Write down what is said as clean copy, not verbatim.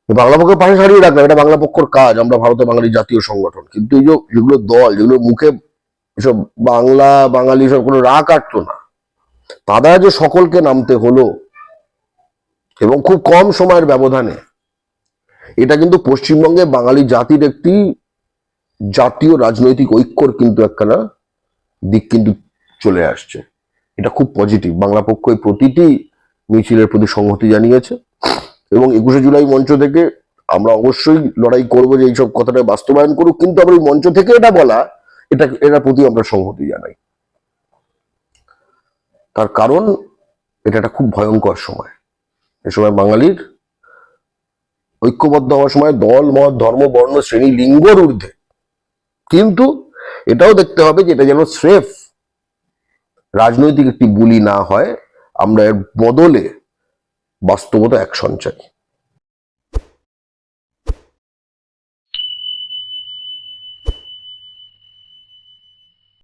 বাংলা পক্ষের পাশে সারিয়ে রাখলাম, এটা বাংলা পক্ষের কাজ, আমরা ভারতের বাঙালি জাতীয় সংগঠন। কিন্তু এই যেগুলো দল, যেগুলো মুখে এসব বাংলা বাঙালি সব কোনো রাগ কাটতো না, তারা যে সকলকে নামতে হলো এবং খুব কম সময়ের ব্যবধানে, এটা কিন্তু পশ্চিমবঙ্গে বাঙালি জাতির একটি জাতীয় রাজনৈতিক ঐক্যর কিন্তু একখানা দিক কিন্তু চলে আসছে। এটা খুব পজিটিভ। বাংলা পক্ষ এই প্রতিটি মিছিলের প্রতি সংহতি জানিয়েছে এবং 21শে জুলাই মঞ্চ থেকে আমরা অবশ্যই লড়াই করবো যে এইসব কথাটা বাস্তবায়ন করুক, কিন্তু আমরা এই মঞ্চ থেকে এটা বলা, এটার প্রতি আমরা সংহতি জানাই। তার কারণ এটা একটা খুব ভয়ঙ্কর সময়। এ সময় বাঙালির ঐক্যবদ্ধ হওয়ার সময় দল মত ধর্ম বর্ণ শ্রেণী লিঙ্গর ঊর্ধ্বে, কিন্তু এটাও দেখতে হবে যে এটা যেন স্রেফ রাজনৈতিক একটি বুলি না হয়, আমরা এর বদলে বাস্তবতা অ্যাকশন চাই।